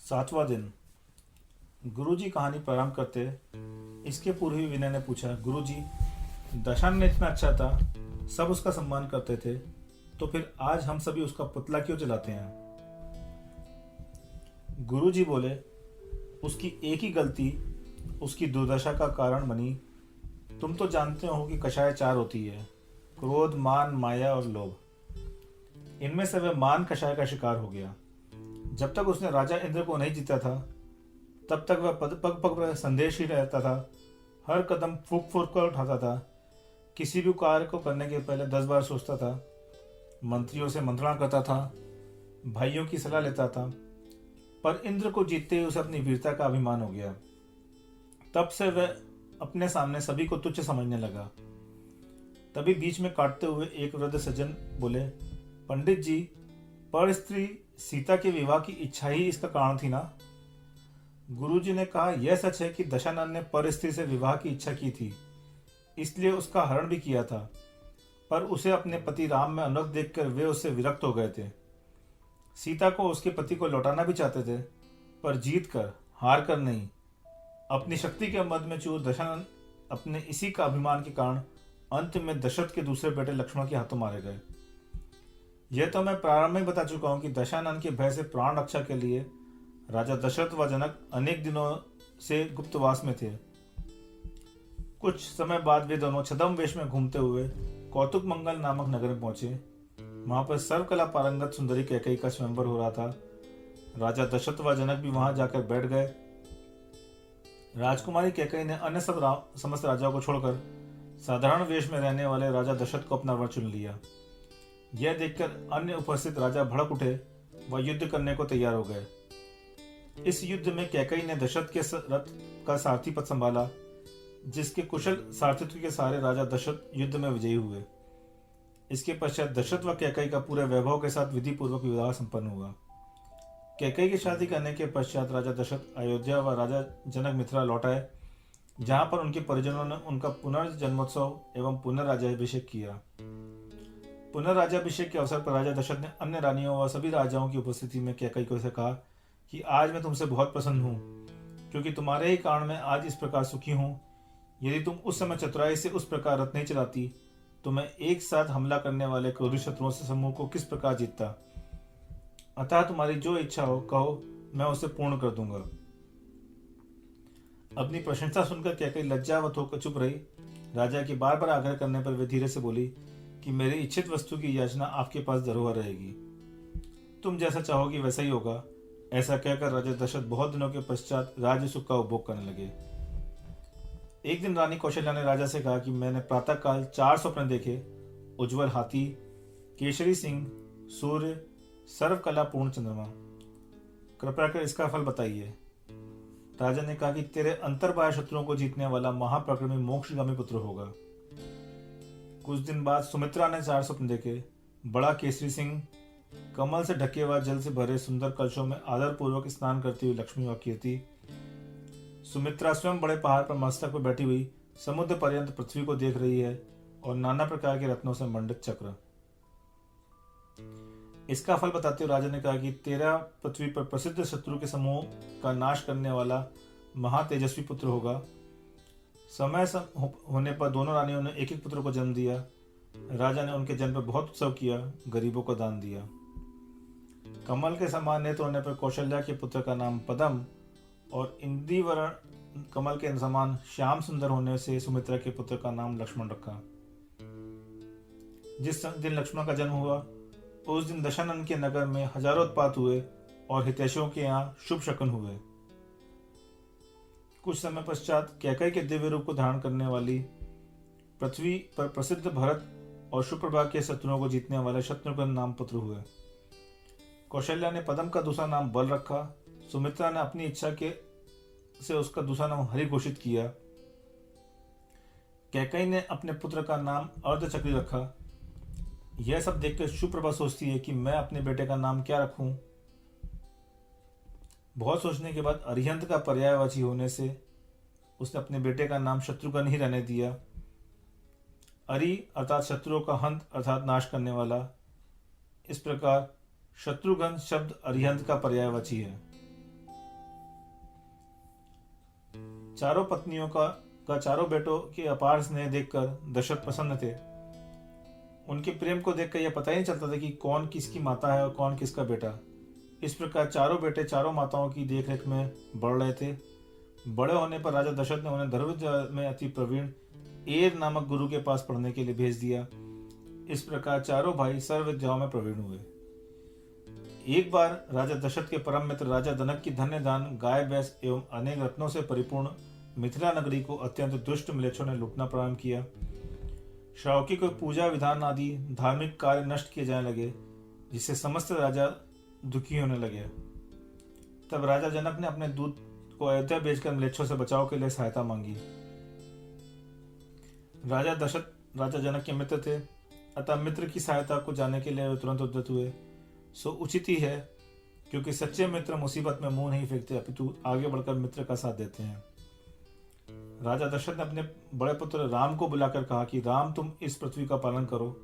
सातवां दिन। गुरुजी कहानी प्रारंभ करते इसके पूर्व ही विनय ने पूछा, गुरुजी, दशानन इतना अच्छा था, सब उसका सम्मान करते थे, तो फिर आज हम सभी उसका पुतला क्यों जलाते हैं? गुरुजी बोले, उसकी एक ही गलती उसकी दुर्दशा का कारण बनी। तुम तो जानते हो कि कषाय चार होती है: क्रोध, मान, माया और लोभ। इनमें से वह मान कषाय का शिकार हो गया। जब तक उसने राजा इंद्र को नहीं जीता था, तब तक वह पग पग पर संदेश ही रहता था। हर कदम फूक फूक कर उठाता था। किसी भी कार्य को करने के पहले 10 बार सोचता था। मंत्रियों से मंत्रणा करता था, भाइयों की सलाह लेता था। पर इंद्र को जीतते ही उसे अपनी वीरता का अभिमान हो गया। तब से वह अपने सामने सभी को तुच्छ समझने लगा। तभी बीच में काटते हुए एक वृद्ध सज्जन बोले, पंडित जी, पर स्त्री सीता के विवाह की इच्छा ही इसका कारण थी ना? गुरुजी ने कहा, यह सच है कि दशानन ने पर स्त्री से विवाह की इच्छा की थी, इसलिए उसका हरण भी किया था। पर उसे अपने पति राम में अनुरक्त देखकर वे उससे विरक्त हो गए थे। सीता को उसके पति को लौटाना भी चाहते थे, पर जीत कर, हार कर नहीं। अपनी शक्ति के मद में चूर दशानन अपने इसी का अभिमान के कारण अंत में दशरथ के दूसरे बेटे लक्ष्मण के हाथों मारे गए। यह तो मैं प्रारंभ में बता चुका हूं कि दशानन के भय से प्राण रक्षा के लिए राजा दशरथ व जनक अनेक दिनों से गुप्तवास में थे। कुछ समय बाद वे दोनों छद्म वेश में घूमते हुए कौतुक मंगल नामक नगर में पहुंचे। वहां पर सर्वकला पारंगत सुंदरी कैकेयी का स्वयंवर हो रहा था। राजा दशरथ व जनक भी वहां जाकर बैठ गए। राजकुमारी कैकेयी ने अन्य समस्त राजाओं को छोड़कर साधारण वेश में रहने वाले राजा दशरथ को अपना वर चुन लिया। यह देखकर अन्य उपस्थित राजा भड़क उठे व युद्ध करने को तैयार हो गए। इस युद्ध में कैकेयी ने दशरथ के रथ का सारथी पद संभाला, जिसके कुशल सारथित्व के सारे राजा दशरथ युद्ध में विजयी हुए। इसके पश्चात दशरथ व कैकेयी का पूरे वैभव के साथ विधि पूर्वक विवाह संपन्न हुआ। कैकेयी की शादी करने के पश्चात राजा दशरथ अयोध्या व राजा जनक मिथिला लौट आए, जहां पर उनके परिजनों ने उनका पुनर्जन्मोत्सव एवं पुनर्राज्याभिषेक किया। पुनर्राज्याभिषेक के अवसर पर राजा दशरथ ने अन्य रानियों व सभी राजाओं की उपस्थिति में कैकेयी को से कहा कि आज मैं तुमसे बहुत प्रसन्न हूं, क्योंकि तुम्हारे ही कारण मैं आज इस प्रकार सुखी हूं। यदि तुम उस समय चतुराई से उस प्रकार रथ नहीं चलाती, तो मैं एक साथ हमला करने वाले क्रोधी शत्रुओं से समूह को किस प्रकार जीतता। अतः तुम्हारी जो इच्छा हो कहो, मैं उसे पूर्ण कर दूंगा। अपनी प्रशंसा सुनकर कैकेयी लज्जावत होकर चुप रही। राजा के बार बार आग्रह करने पर वे धीरे से बोली कि मेरी इच्छित वस्तु की याचना आपके पास धरोहर रहेगी। तुम जैसा चाहोगी वैसा ही होगा। ऐसा कहकर राजा दशरथ बहुत दिनों के पश्चात राज्य सुख का उपभोग करने लगे। एक दिन रानी कौशल्या ने राजा से कहा कि मैंने प्रातःकाल 4 स्वप्न देखे: उज्जवल हाथी, केशरी सिंह, सूर्य, सर्वकलापूर्ण चंद्रमा। कृपया कर इसका फल बताइए। राजा ने कहा कि तेरे अंतर्बाह्य शत्रुओं को जीतने वाला महाप्रक्रमी मोक्षगामी पुत्र होगा। कुछ दिन बाद सुमित्रा ने 4 स्वप्न देखे: बड़ा केसरी सिंह, कमल से ढके व जल से भरे सुंदर कलशों में आदर पूर्वक स्नान करती हुई लक्ष्मी व कीर्ति। सुमित्रा स्वयं बड़े पहाड़ पर मस्तक पर बैठी हुई समुद्र पर्यंत पृथ्वी को देख रही है, और नाना प्रकार के रत्नों से मंडित चक्र। इसका फल बताते हुए राजा ने कहा कि तेरा पृथ्वी पर प्रसिद्ध शत्रु के समूह का नाश करने वाला महातेजस्वी पुत्र होगा। समय होने पर दोनों रानियों ने एक एक पुत्र को जन्म दिया। राजा ने उनके जन्म पर बहुत उत्सव किया, गरीबों को दान दिया। कमल के समान नेत्र होने पर कौशल्या के पुत्र का नाम पदम, और इंदिवरण कमल के समान श्याम सुंदर होने से सुमित्रा के पुत्र का नाम लक्ष्मण रखा। जिस दिन लक्ष्मण का जन्म हुआ, उस दिन दशानन के नगर में हजारों उत्पात हुए और हितैषियों के यहाँ शुभ शकुन हुए। कुछ समय पश्चात कैकेयी के दिव्य रूप को धारण करने वाली पृथ्वी पर प्रसिद्ध भरत और सुप्रभा के शत्रुओं को जीतने वाले शत्रुघ्न नाम पुत्र हुए। कौशल्या ने पदम का दूसरा नाम बल रखा। सुमित्रा ने अपनी इच्छा के से उसका दूसरा नाम हरि घोषित किया। कैकेयी ने अपने पुत्र का नाम अर्धचक्री रखा। यह सब देखकर सुप्रभा सोचती है कि मैं अपने बेटे का नाम क्या रखूं। बहुत सोचने के बाद अरिहंत का पर्यायवाची होने से उसने अपने बेटे का नाम शत्रुघ्न ही रहने दिया। अरि अर्थात शत्रुओं का हंत अर्थात नाश करने वाला। इस प्रकार शत्रुघ्न शब्द अरिहंत का पर्यायवाची है। चारों पत्नियों का चारों बेटों के अपार स्नेह देखकर दशरथ प्रसन्न थे। उनके प्रेम को देखकर यह पता ही नहीं चलता था कि कौन किसकी माता है और कौन किसका बेटा। इस प्रकार चारों बेटे चारों माताओं की देखरेख में बढ़ रहे थे। बड़े होने पर राजा दशरथ ने उन्हें धनुर्विद्या में अति प्रवीण एर नामक गुरु के पास पढ़ने के लिए भेज दिया। इस प्रकार चारों भाई सर्व विद्याओं में प्रवीण हुए। एक बार राजा दशरथ के परम मित्र राजा जनक की धन्य दान गाय भैंस एवं अनेक रत्नों से परिपूर्ण मिथिला नगरी को अत्यंत दुष्ट म्लेच्छों ने लूटना प्रारंभ किया। श्रावकी को पूजा विधान आदि धार्मिक कार्य नष्ट किए जाने लगे, जिससे समस्त राजा दुखी होने लगे। तब राजा जनक ने अपने दूत को अयोध्या भेजकर म्लेच्छों से बचाव के लिए सहायता मांगी। राजा दशरथ राजा जनक के मित्र थे, अतः मित्र की सहायता को जाने के लिए वे तुरंत उद्यत हुए। सो उचित ही है, क्योंकि सच्चे मित्र मुसीबत में मुंह नहीं फेंकते, अपितु आगे बढ़कर मित्र का साथ देते हैं। राजा दशरथ ने अपने बड़े पुत्र राम को बुलाकर कहा कि राम, तुम इस पृथ्वी का पालन करो।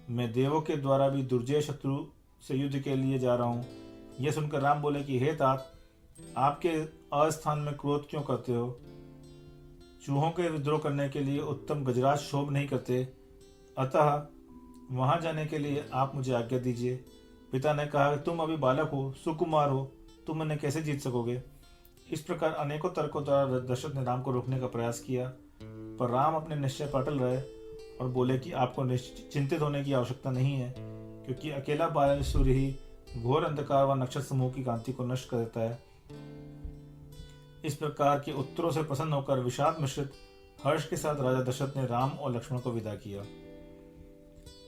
मैं देवों के द्वारा भी दुर्जय शत्रु से युद्ध के लिए जा रहा हूँ। यह सुनकर राम बोले कि हे तात, आपके अस्थान में क्रोध क्यों करते हो? चूहों के विद्रोह करने के लिए उत्तम गजराज शोभ नहीं करते, अतः वहां जाने के लिए आप मुझे आज्ञा दीजिए। पिता ने कहा, तुम अभी बालक हो, सुकुमार हो, तुम उन्हें कैसे जीत सकोगे? इस प्रकार अनेकों तर्कों द्वारा दशरथ ने राम को रोकने का प्रयास किया, पर राम अपने निश्चय पर अटल रहे और बोले कि आपको चिंतित होने की आवश्यकता नहीं है, क्योंकि अकेला बाल सूर्य ही घोर अंधकार व नक्षत्र समूह की कांति को नष्ट कर देता है। इस प्रकार के उत्तरों से प्रसन्न होकर विषाद मिश्रित हर्ष के साथ राजा दशरथ ने राम और लक्ष्मण को विदा किया।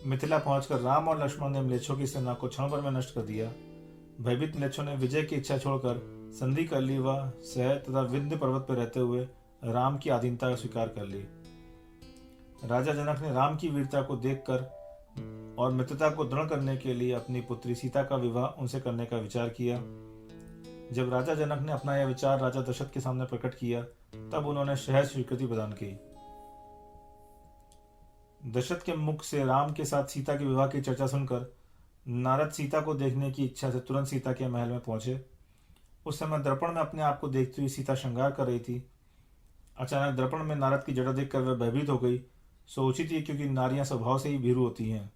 मिथिला पहुंचकर राम और लक्ष्मण ने म्लेच्छों की सेना को क्षण भर में नष्ट कर दिया। भयभीत म्लेच्छों ने विजय की इच्छा छोड़कर संधि कर ली व सह तथा विंध्य पर्वत पर रहते हुए राम की अधीनता स्वीकार कर ली। राजा जनक ने राम की वीरता को देखकर और मित्रता को दृढ़ करने के लिए अपनी पुत्री सीता का विवाह उनसे करने का विचार किया। जब राजा जनक ने अपना यह विचार राजा दशरथ के सामने प्रकट किया, तब उन्होंने सहज स्वीकृति प्रदान की। दशरथ के मुख से राम के साथ सीता के विवाह की चर्चा सुनकर नारद सीता को देखने की इच्छा से तुरंत सीता के महल में पहुंचे। उस समय दर्पण में अपने आप को देखती हुई सीता श्रृंगार कर रही थी। अचानक दर्पण में नारद की जड़ा देखकर वह भयभीत हो गई। सो उचित ही, क्योंकि नारियां स्वभाव से ही भीरू होती हैं।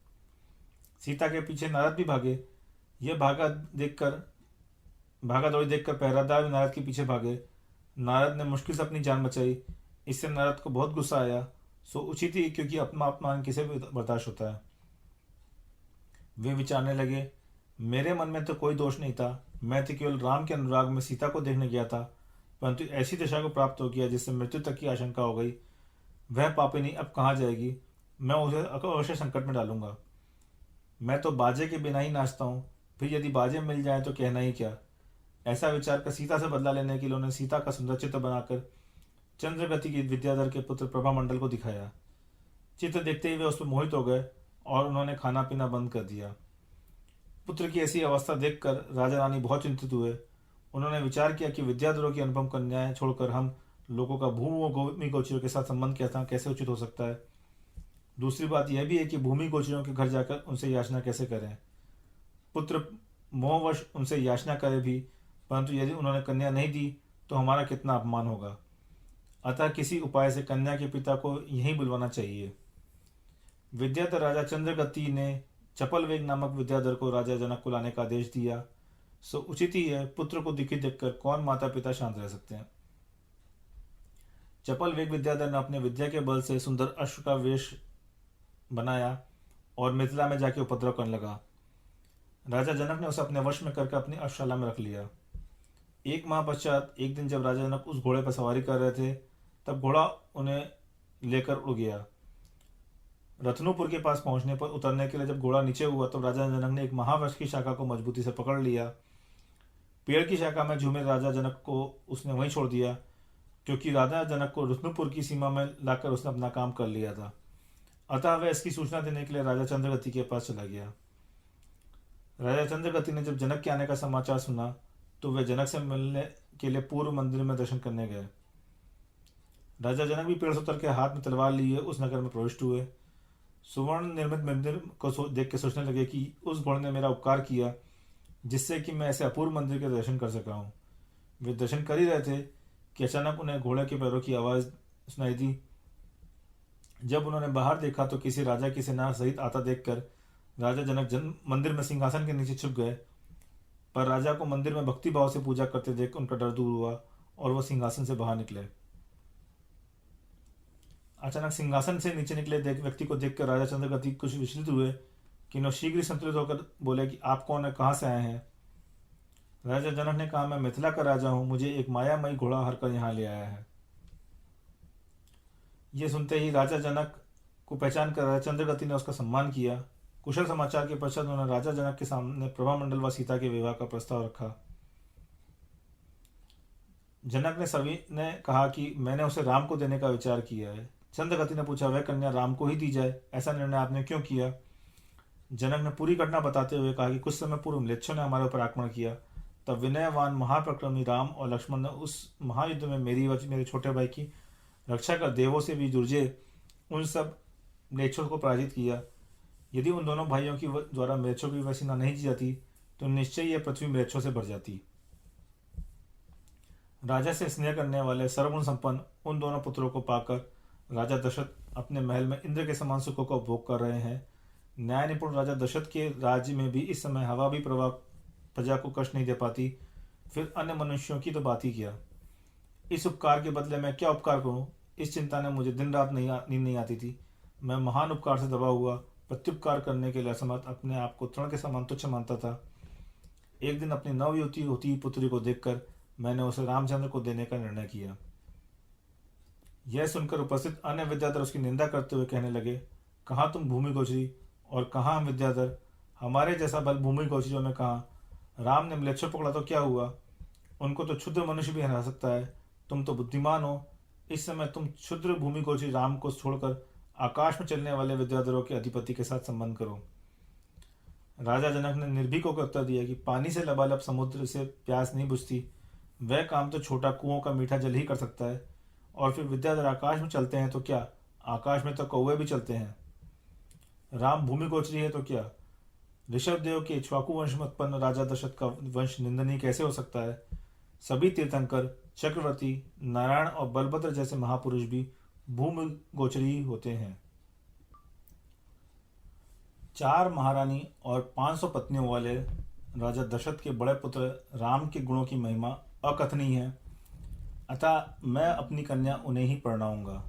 सीता के पीछे नारद भी भागे। यह भागा दौड़ी देखकर पहरादार भी नारद के पीछे भागे। नारद ने मुश्किल से अपनी जान बचाई। इससे नारद को बहुत गुस्सा आया। सो उचित ही, क्योंकि अपना अपमान किसे भी बर्दाश्त होता है। वे विचारने लगे, मेरे मन में तो कोई दोष नहीं था, मैं तो केवल राम के अनुराग में सीता को देखने गया था, परंतु ऐसी दशा को प्राप्त हो गया जिससे मृत्यु तक की आशंका हो गई। वह पापिनी अब कहाँ जाएगी? मैं उसे अवश्य संकट में डालूंगा। मैं तो बाजे के बिना ही नाचता हूँ, फिर यदि बाजे मिल जाए तो कहना ही क्या। ऐसा विचार कर सीता से बदला लेने के लिए उन्होंने सीता का सुंदर चित्र बनाकर चंद्रगति के विद्याधर के पुत्र प्रभामंडल को दिखाया। चित्र देखते ही वे उस पर मोहित हो गए और उन्होंने खाना पीना बंद कर दिया। पुत्र की ऐसी अवस्था देखकर राजा रानी बहुत चिंतित हुए। उन्होंने विचार किया कि विद्याधरों की अनुपम कन्याएं छोड़कर हम लोगों का भूमि गोचरों के साथ संबंध कैसे उचित हो सकता है। दूसरी बात यह भी है कि भूमि गोचरों के घर जाकर उनसे याचना कैसे करें। पुत्र मोहवश उनसे याचना करे भी, परंतु यदि उन्होंने कन्या नहीं दी तो हमारा कितना अपमान होगा। अतः किसी उपाय से कन्या के पिता को यहीं बुलवाना चाहिए। विद्याधर राजा चंद्रगति ने चपल वेग नामक विद्याधर को राजा जनक को लाने का आदेश दिया। सो उचित ही है, पुत्र को दुखी देखकर कौन माता पिता शांत रह सकते हैं। चपल वेग विद्याधर ने अपने विद्या के बल से सुंदर अश्व का वेश बनाया और मिथिला में जाके उपद्रव करने लगा। राजा जनक ने उसे अपने वश में करके अपनी अश्वशाला में रख लिया। एक माह पश्चात एक दिन जब राजा जनक उस घोड़े पर सवारी कर रहे थे, तब घोड़ा उन्हें लेकर उड़ गया। रत्नपुर के पास पहुंचने पर उतरने के लिए जब घोड़ा नीचे हुआ तो राजा जनक ने एक महावृक्ष की शाखा को मजबूती से पकड़ लिया। पेड़ की शाखा में झूमे राजा जनक को उसने वहीं छोड़ दिया, क्योंकि राजा जनक को रत्नपुर की सीमा में लाकर उसने अपना काम कर लिया था। अतः वह इसकी सूचना देने के लिए राजा चंद्रगति के पास चला गया। राजा चंद्रगति ने जब जनक के आने का समाचार सुना तो वे जनक से मिलने के लिए पूर्व मंदिर में दर्शन करने गए। राजा जनक भी पेड़ से उतर के हाथ में तलवार लिए उस नगर में प्रविष्ट हुए। सुवर्ण निर्मित मंदिर को देख के सोचने लगे कि उस घोड़े ने मेरा उपकार किया, जिससे कि मैं ऐसे अपूर्व मंदिर के दर्शन कर सका हूँ। वे दर्शन कर ही रहे थे कि अचानक उन्हें घोड़े के पैरों की आवाज़ सुनाई दी। जब उन्होंने बाहर देखा तो किसी राजा की सेना सहित आता देखकर राजा जनक मंदिर में सिंहासन के नीचे छुप गए। पर राजा को मंदिर में भक्ति भाव से पूजा करते देख उनका डर दूर हुआ और वह सिंहासन से बाहर निकले। अचानक सिंहासन से नीचे निकले व्यक्ति को देखकर राजा चंद्रगति कुछ विचलित हुए, कि उन्होंने शीघ्र ही संतुलित होकर बोले कि आप कौन है, कहाँ से आए हैं। राजा जनक ने कहा, मैं मिथिला का राजा हूँ, मुझे एक मायामयी घोड़ा हरकर यहाँ ले आया है। ये सुनते ही राजा जनक को पहचान कर राजा चंद्रगति ने उसका सम्मान किया। कुशल समाचार के पश्चात उन्होंने राजा जनक के सामने प्रभामंडल व सीता के विवाह का प्रस्ताव रखा। जनक ने सभी ने कहा कि मैंने उसे राम को देने का विचार किया है। चंद्रगति ने पूछा, वह कन्या राम को ही दी जाए, ऐसा निर्णय आपने क्यों किया। जनक ने पूरी घटना बताते हुए कहा कि कुछ समय पूर्व म्लेच्छों ने हमारे ऊपर आक्रमण किया, तब विनयवान महाप्रक्रमी राम और लक्ष्मण ने उस महायुद्ध में मेरी व मेरे छोटे भाई की रक्षा कर देवों से भी जुर्जे उन सब म्लेच्छों को पराजित किया। यदि उन दोनों भाइयों की द्वारा म्लेच्छों की वह सेना नहीं जाती तो निश्चय यह पृथ्वी म्लेच्छों से भर जाती। राजा से स्नेह करने वाले सर्वगुण संपन्न उन दोनों पुत्रों को पाकर राजा दशरथ अपने महल में इंद्र के समान सुखों का उपभोग कर रहे हैं। न्याय निपुण राजा दशरथ के राज्य में भी इस समय हवा भी प्रजा को कष्ट नहीं दे पाती, फिर अन्य मनुष्यों की तो बात ही क्या। इस उपकार के बदले मैं क्या उपकार करूं, इस चिंता ने मुझे दिन रात नींद नहीं आती थी। मैं महान उपकार से दबा हुआ, प्रत्युपकार करने के लिए असमर्थ अपने आप को तृण के समान तुच्छ मानता था। एक दिन अपनी नवयुवती होती पुत्री को देखकर मैंने उसे रामचंद्र को देने का निर्णय किया। यह सुनकर उपस्थित अन्य विद्याधर उसकी निंदा करते हुए कहने लगे, कहाँ तुम भूमि गोचरी और कहाँ हम विद्याधर, हमारे जैसा बल भूमि गोचरियों में कहाँ। राम ने म्लेच्छों पकड़ा तो क्या हुआ, उनको तो क्षुद्र मनुष्य भी हरा सकता है। तुम तो बुद्धिमान हो, इस समय तुम क्षुद्र भूमि गोचरी राम को छोड़कर आकाश में चलने वाले विद्याधरों के अधिपति के साथ संबंध करो। राजा जनक ने निर्भीक होकर उत्तर दिया कि पानी से लबालब समुद्र से प्यास नहीं बुझती, वह काम तो छोटा कुओं का मीठा जल ही कर सकता है। और फिर विद्याधर आकाश में चलते हैं तो क्या, आकाश में तो कौवे भी चलते हैं। राम भूमि गोचरी है तो क्या, ऋषभ देव के इक्ष्वाकु वंश में उत्पन्न राजा दशरथ का वंश निंदनीय कैसे हो सकता है। सभी तीर्थंकर, चक्रवर्ती, नारायण और बलभद्र जैसे महापुरुष भी भूमि गोचरी होते हैं। 4 महारानी और 500 पत्नियों वाले राजा दशरथ के बड़े पुत्र राम के गुणों की महिमा अकथनीय है, अतः मैं अपनी कन्या उन्हें ही परणाऊंगा।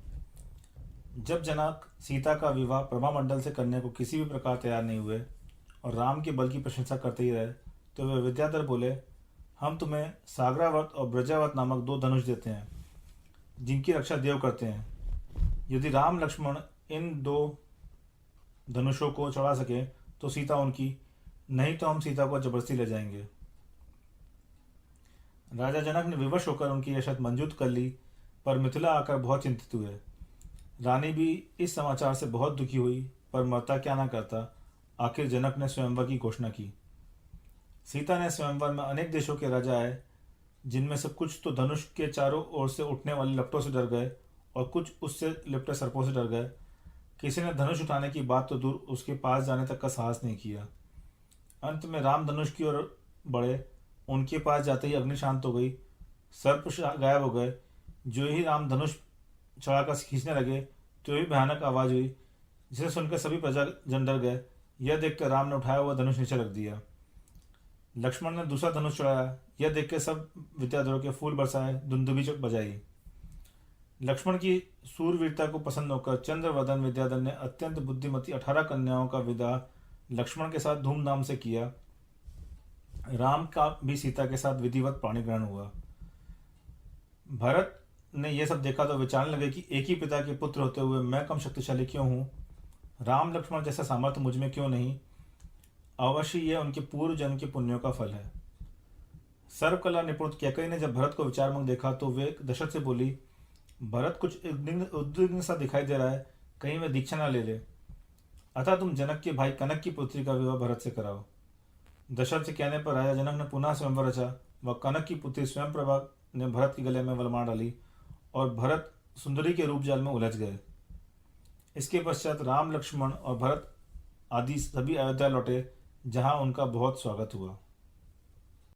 जब जनक सीता का विवाह प्रभामंडल से करने को किसी भी प्रकार तैयार नहीं हुए और राम के बल की प्रशंसा करते ही रहे, तो वे विद्याधर बोले, हम तुम्हें सागरावत और ब्रजावत नामक 2 धनुष देते हैं, जिनकी रक्षा देव करते हैं। यदि राम लक्ष्मण इन 2 धनुषों को चढ़ा सके तो सीता उनकी, नहीं तो हम सीता को जबरदस्ती ले जाएंगे। राजा जनक ने विवश होकर उनकी यह शर्त मंजूर कर ली, पर मिथिला आकर बहुत चिंतित हुए। रानी भी इस समाचार से बहुत दुखी हुई, पर मरता क्या ना करता। आखिर जनक ने स्वयंवर की घोषणा की। सीता ने स्वयंवर में अनेक देशों के राजा आए, जिनमें से कुछ तो धनुष के चारों ओर से उठने वाले लपटों से डर गए और कुछ उससे लिपटे सर्पों से डर गए। किसी ने धनुष उठाने की बात तो दूर, उसके पास जाने तक का साहस नहीं किया। अंत में राम धनुष की ओर बढ़े, उनके पास जाते ही अग्नि शांत हो गई, सर्प गायब हो गए। जो ही राम धनुष चढ़ाकर खींचने लगे तो ही भयानक आवाज हुई, जिसे सुनकर सभी प्रजाजन डर गए। यह देखकर राम ने उठाया हुआ धनुष नीचे रख दिया। लक्ष्मण ने दूसरा धनुष चढ़ाया। यह देखकर सब विद्याधरों के फूल बरसाए, दुंदुभी बजाई। लक्ष्मण की सूरवीरता को पसंद होकर चंद्रवदन विद्याधर ने अत्यंत बुद्धिमती 18 कन्याओं का विवाह लक्ष्मण के साथ धूमधाम से किया। राम का भी सीता के साथ विधिवत पाणी ग्रहण हुआ। भरत ने यह सब देखा तो विचारने लगे कि एक ही पिता के पुत्र होते हुए मैं कम शक्तिशाली क्यों हूँ, राम लक्ष्मण जैसा सामर्थ्य मुझ में क्यों नहीं। अवश्य यह उनके पूर्व जन्म के पुण्यों का फल है। सर्वकला निपुण कैकेयी ने जब भरत को विचारमग्न देखा तो वे दशरथ से बोली, भरत कुछ उद्विग्न सा दिखाई दे रहा है, कहीं वह दीक्षा न ले ले। अतः तुम जनक के भाई कनक की पुत्री का विवाह भरत से कराओ। दशरथ के कहने पर राजा जनक ने पुनः स्वयंवर रचा। वह कनक की पुत्री स्वयं प्रभा ने भरत के गले में वरमाला डाली और भरत सुंदरी के रूप जाल में उलझ गए। इसके पश्चात राम, लक्ष्मण और भरत आदि सभी अयोध्या लौटे, जहां उनका बहुत स्वागत हुआ।